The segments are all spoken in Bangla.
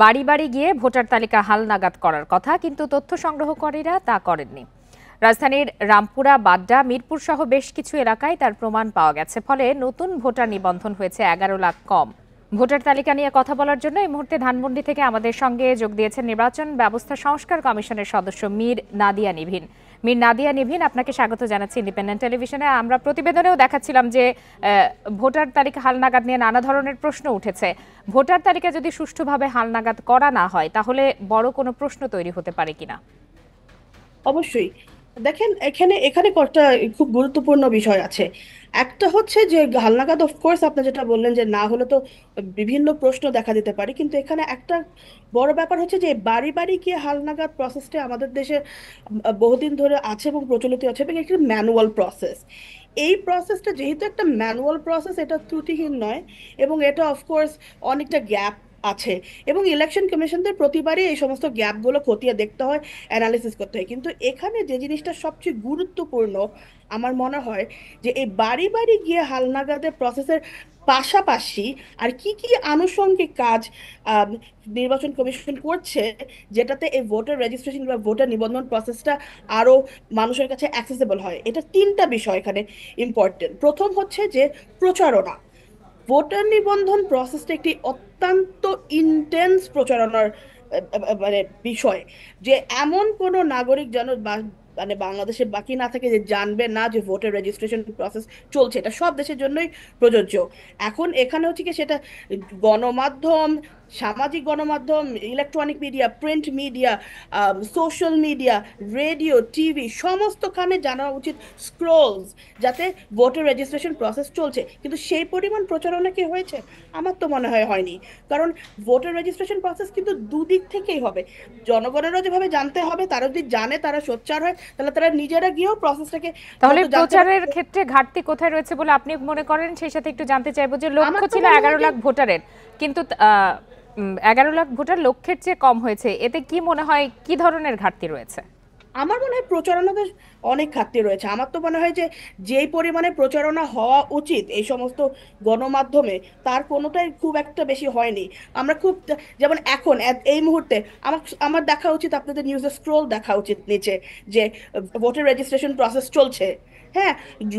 বাড়ি বাড়ি গিয়ে ভোটার তালিকা হালনাগাদ করার কথা, কিন্তু তথ্য সংগ্রহকারীরা তা করেননি। রাজধানীর রামপুরা, বাড্ডা, মিরপুর সহ বেশ কিছু এলাকায় তার প্রমাণ পাওয়া গেছে। ফলে নতুন ভোটার নিবন্ধন হয়েছে 11 লাখ কম। ভোটার তালিকা নিয়ে কথা বলার জন্য এই মুহূর্তে ধানমন্ডি থেকে আমাদের সঙ্গে যোগ দিয়েছেন নির্বাচন ব্যবস্থা সংস্কার কমিশনের সদস্য মীর নাদিয়া নিভিন। মীর নাদিয়া নিভিন, আপনাকে স্বাগত জানাচ্ছি ইন্ডিপেন্ডেন্ট টেলিভিশনে। আমরা প্রতিবেদনেও দেখাচ্ছিলাম যে ভোটার তালিকা হালনাগাদ নিয়ে নানা ধরনের প্রশ্ন উঠেছে। ভোটার তালিকা যদি সুষ্ঠুভাবে হালনাগাদ করা না হয় তাহলে বড় কোনো প্রশ্ন তৈরি হতে পারে কিনা? অবশ্যই। দেখেন, এখানে এখানে কয়েকটা খুব গুরুত্বপূর্ণ বিষয় আছে। একটা হচ্ছে যে হালনাগাদ, অফকোর্স আপনি যেটা বললেন যে না হলে তো বিভিন্ন প্রশ্ন দেখা দিতে পারে, কিন্তু এখানে একটা বড় ব্যাপার হচ্ছে যে বাড়ি বাড়ি গিয়ে হালনাগাদ প্রসেসটা আমাদের দেশে বহুদিন ধরে আছে এবং প্রচলিত আছে, এবং একটি ম্যানুয়াল প্রসেস। এই প্রসেসটা যেহেতু একটা ম্যানুয়াল প্রসেস, এটা ত্রুটিহীন নয়, এবং এটা অফকোর্স অনেকটা গ্যাপ আছে, এবং ইলেকশন কমিশনদের প্রতিবারই এই সমস্ত গ্যাপগুলো খতিয়ে দেখতে হয়, অ্যানালিসিস করতে হয়। কিন্তু এখানে যে জিনিসটা সবচেয়ে গুরুত্বপূর্ণ আমার মনে হয় যে এই বাড়ি বাড়ি গিয়ে হালনাগাদের প্রসেসের পাশাপাশি আর কি কি আনুষঙ্গিক কাজ আম, নির্বাচন কমিশন করছে, যেটাতে এই ভোটার রেজিস্ট্রেশন বা ভোটার নিবন্ধন প্রসেসটা আরো মানুষের কাছে অ্যাক্সেসিবল হয়। এটা তিনটা বিষয় এখানে ইম্পর্টেন্ট। প্রথম হচ্ছে যে প্রচারণা। ভোটার নিবন্ধন প্রসেসটা একটি অত্যন্ত ইন্টেন্স প্রচারণার মানে বিষয়, যে এমন কোনো নাগরিক যেন মানে বাংলাদেশে বাকি না থাকে যে জানবে না যে ভোটার রেজিস্ট্রেশন প্রসেস চলছে। এটা সব দেশের জন্যই প্রযোজ্য। এখন এখানে হচ্ছে কি, সেটা গণমাধ্যম, সামাজিক গণমাধ্যম, electronic media, print media, social media, radio, TV, সমস্তখানে জানা উচিত স্ক্রোলস, যাতে ভোটার রেজিস্ট্রেশন প্রসেস চলছে। কিন্তু সেই পরিমাণ প্রচারণা কি হয়েছে? আমার তো মনে হয় হয়নি। কারণ ভোটার রেজিস্ট্রেশন প্রসেস কিন্তু দুদিক থেকেই হবে। জনগণেরও যেভাবে জানতে হবে, তারা যদি জানে, তারা সোচ্চার হয়, তাহলে তারা নিজেরা গিয়েও প্রসেসটাকে তাহলে যত জানতে প্রচারের পারবে। ক্ষেত্রে ঘাটতি কোথায় রয়েছে বলে আপনি মনে করেন? সেই সাথে একটু জানতে চাইবো যে আমার লক্ষ্য তো ছিল মনে হয় 11 যে লাখ ভোটারের, কিন্তু 11 লাখ ভোটার লক্ষ্যের চেয়ে কম হয়েছে। এতে কি মনে হয়, কি ধরনের ঘাটতি রয়েছে? আমার মনে হয় প্রচারণাতে অনেক ঘাটতি রয়েছে। আমার তো মনে হয় যে যেই পরিমাণে প্রচারণা হওয়া উচিত এই সমস্ত গণমাধ্যমে, তার কোনোটাই খুব একটা বেশি হয়নি। আমরা খুব, যেমন এখন এই মুহূর্তে আমার আমার দেখা উচিত, আপনাদের নিউজে স্ক্রোল দেখা উচিত নিচে, যে ভোটার রেজিস্ট্রেশন প্রসেস চলছে। হ্যাঁ,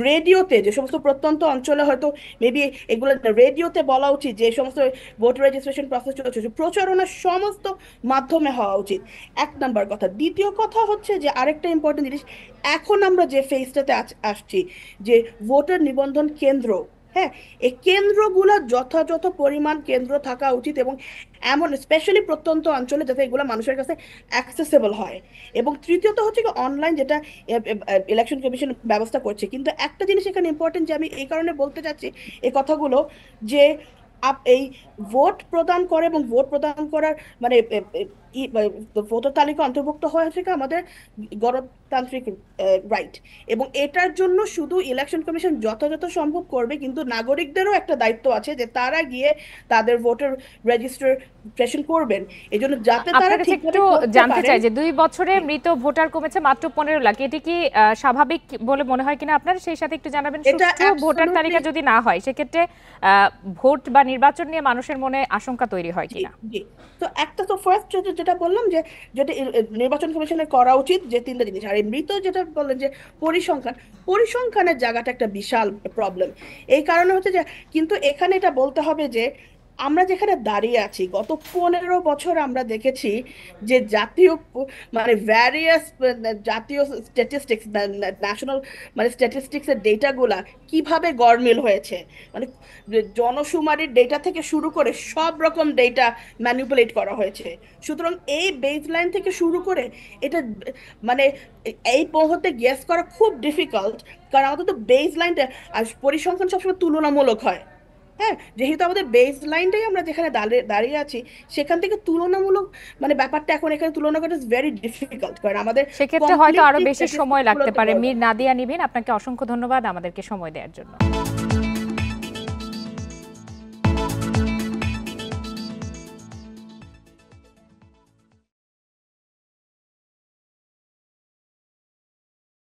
রেডিওতে যে সমস্ত প্রত্যন্ত অঞ্চলে হয়তো মেবি এগুলো রেডিওতে বলা উচিত যে এই সমস্ত ভোটার রেজিস্ট্রেশন প্রসেস চলছে, প্রচারণা সমস্ত মাধ্যমে হওয়া উচিত। এক নাম্বার কথা। দ্বিতীয় কথা হচ্ছে যে আরেকটা ইম্পর্টেন্ট জিনিস, এখন আমরা যে ফেজটাতে আসছি, যে ভোটার নিবন্ধন কেন্দ্র, হ্যাঁ, এই কেন্দ্রগুলো যথাযথ পরিমাণ কেন্দ্র থাকা উচিত, এবং এমন স্পেশালি প্রত্যন্ত অঞ্চলে, যাতে এগুলো মানুষের কাছে অ্যাক্সেসেবল হয়। এবং তৃতীয়ত হচ্ছে কি অনলাইন, যেটা ইলেকশন কমিশন ব্যবস্থা করছে। কিন্তু একটা জিনিস এখানে ইম্পর্টেন্ট, যে আমি এই কারণে বলতে চাচ্ছি এই কথাগুলো, যে এই ভোট প্রদান করে এবং ভোট প্রদান করার মানে ভোটার তালিকা অন্তর্ভুক্ত হয়ে থেকে আমাদের গণতান্ত্রিক রাইট, এবং এটার জন্য শুধু ইলেকশন কমিশন যথাযথ সম্ভব করবে, কিন্তু নাগরিকদেরও একটা দায়িত্ব আছে যে তারা গিয়ে তাদের ভোটার রেজিস্ট্রেশন করবেন, এই জন্য যাতে তারা আপনার কাছে ঠিকভাবে একটু করতে জানতে পারেন। চাই যে 2 বছরে মৃত ভোটার কমেছে মাত্র 15 লাখ। এটি কি স্বাভাবিক বলে মনে হয় কিনা আপনার? সেই সাথে একটু জানাবেন, এটা সুষ্ঠু ভোটার অ্যাবসলিউটলি। তালিকা যদি না হয় সেক্ষেত্রে ভোট বা নির্বাচন নিয়ে মানুষের মনে আশঙ্কা তৈরি হয় জি, কিনা? জি। তো একটা তো ফার্স্ট যেটা বললাম, যে যেটা নির্বাচন কমিশনের করা উচিত, যে তিনটা জিনিস। আর এই মৃত যেটা বললেন যে পরিসংখ্যান, পরিসংখ্যানের জায়গাটা একটা বিশাল প্রবলেম। এই কারণে হচ্ছে যে, কিন্তু এখানে এটা বলতে হবে যে আমরা যেখানে দাঁড়িয়ে আছি, গত 15 বছর আমরা দেখেছি যে জাতীয় মানে ভ্যারিয়াস জাতীয় স্ট্যাটিস্টিক্স, ন্যাশনাল মানে স্ট্যাটিস্টিক্স এর ডেটাগুলা কিভাবে গড়মিল হয়েছে। মানে জনশুমারির ডেটা থেকে শুরু করে সব রকম ডেটা ম্যানিপুলেট করা হয়েছে। সুতরাং এই বেসলাইন থেকে শুরু করে এটা মানে এই মুহূর্তে গেস করা খুব ডিফিকাল্ট, কারণ আমাদের তো বেসলাইনটা আর পরিসংখ্যান সবসময় তুলনামূলক হয়। হ্যাঁ, যেহেতু আমাদের বেস লাইনটাই আমরা যেখানে দাঁড়িয়ে দাঁড়িয়ে আছি, সেখান থেকে তুলনামূলক মানে ব্যাপারটা এখন এখানে তুলনা করা ইজ ভেরি ডিফিকাল্ট, কারণ আমাদের সেক্ষেত্রে হয়তো আরো কমপ্লিটলি বেশি সময় স্ট্যাটিস্টিক্স লাগতে গুলোতে পারে। বলা। মীর নাদিয়া নিভিন, আপনাকে অসংখ্য ধন্যবাদ আমাদেরকে সময় দেওয়ার জন্য।